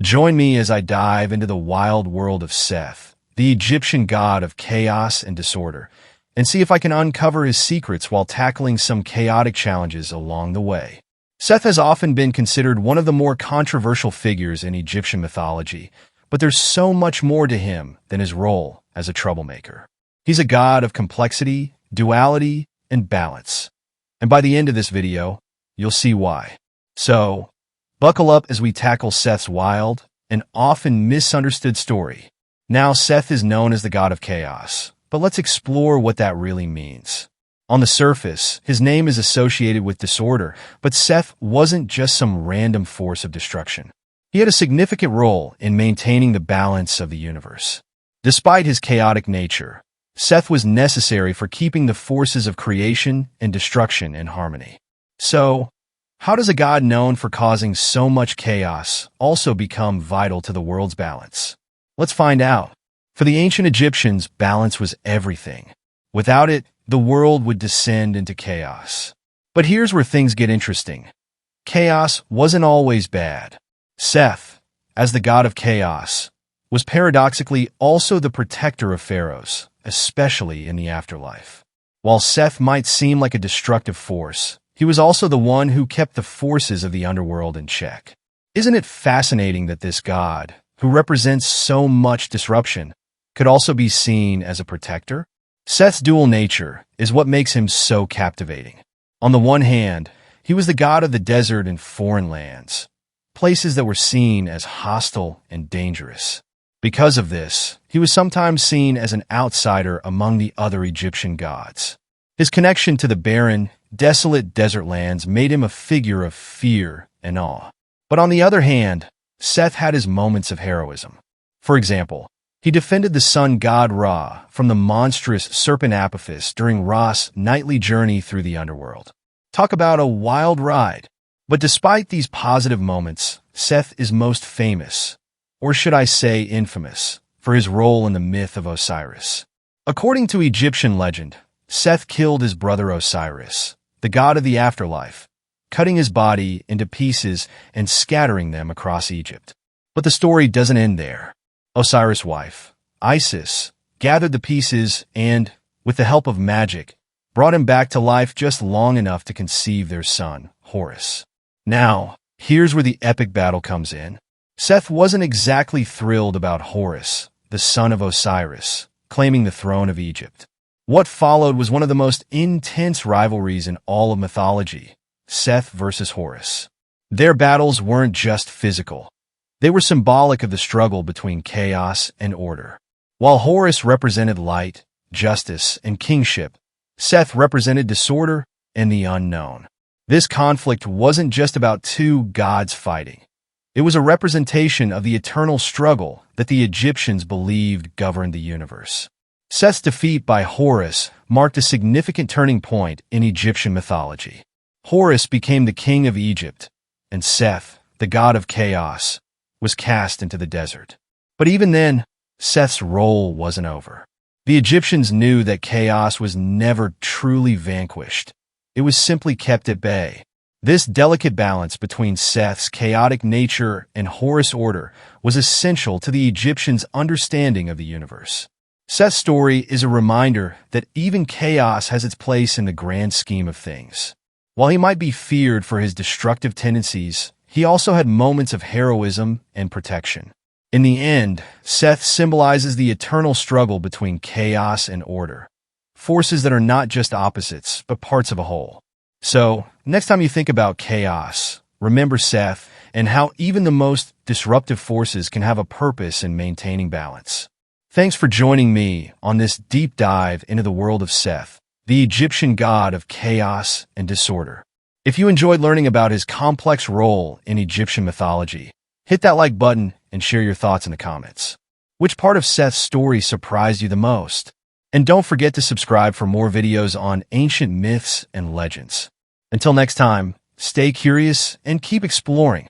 Join me as I dive into the wild world of Seth, the Egyptian god of chaos and disorder, and see if I can uncover his secrets while tackling some chaotic challenges along the way. Seth has often been considered one of the more controversial figures in Egyptian mythology, but there's so much more to him than his role as a troublemaker. He's a god of complexity, duality, and balance. And by the end of this video, you'll see why. So, buckle up as we tackle Seth's wild and often misunderstood story. Now, Seth is known as the god of chaos, but let's explore what that really means. On the surface, his name is associated with disorder, but Seth wasn't just some random force of destruction. He had a significant role in maintaining the balance of the universe. Despite his chaotic nature, Seth was necessary for keeping the forces of creation and destruction in harmony. So, how does a god known for causing so much chaos also become vital to the world's balance? Let's find out. For the ancient Egyptians, balance was everything. Without it, the world would descend into chaos. But here's where things get interesting. Chaos wasn't always bad. Seth, as the god of chaos, was paradoxically also the protector of pharaohs, especially in the afterlife. While Seth might seem like a destructive force, he was also the one who kept the forces of the underworld in check. Isn't it fascinating that this god, who represents so much disruption, could also be seen as a protector? Seth's dual nature is what makes him so captivating. On the one hand, he was the god of the desert and foreign lands, places that were seen as hostile and dangerous. Because of this, he was sometimes seen as an outsider among the other Egyptian gods. His connection to the barren, desolate desert lands made him a figure of fear and awe. But on the other hand, Seth had his moments of heroism. For example, he defended the sun god Ra from the monstrous serpent Apophis during Ra's nightly journey through the underworld. Talk about a wild ride. But despite these positive moments, Seth is most famous, or should I say infamous, for his role in the myth of Osiris. According to Egyptian legend, Seth killed his brother Osiris, the god of the afterlife, cutting his body into pieces and scattering them across Egypt. But the story doesn't end there. Osiris' wife, Isis, gathered the pieces and, with the help of magic, brought him back to life just long enough to conceive their son, Horus. Now, here's where the epic battle comes in. Seth wasn't exactly thrilled about Horus, the son of Osiris, claiming the throne of Egypt. What followed was one of the most intense rivalries in all of mythology, Seth versus Horus. Their battles weren't just physical. They were symbolic of the struggle between chaos and order. While Horus represented light, justice, and kingship, Seth represented disorder and the unknown. This conflict wasn't just about two gods fighting. It was a representation of the eternal struggle that the Egyptians believed governed the universe. Seth's defeat by Horus marked a significant turning point in Egyptian mythology. Horus became the king of Egypt, and Seth, the god of chaos, was cast into the desert. But even then, Seth's role wasn't over. The Egyptians knew that chaos was never truly vanquished. It was simply kept at bay. This delicate balance between Seth's chaotic nature and Horus' order was essential to the Egyptians' understanding of the universe. Seth's story is a reminder that even chaos has its place in the grand scheme of things. While he might be feared for his destructive tendencies, he also had moments of heroism and protection. In the end, Seth symbolizes the eternal struggle between chaos and order, forces that are not just opposites, but parts of a whole. So, next time you think about chaos, remember Seth and how even the most disruptive forces can have a purpose in maintaining balance. Thanks for joining me on this deep dive into the world of Seth, the Egyptian god of chaos and disorder. If you enjoyed learning about his complex role in Egyptian mythology, hit that like button and share your thoughts in the comments. Which part of Seth's story surprised you the most? And don't forget to subscribe for more videos on ancient myths and legends. Until next time, stay curious and keep exploring.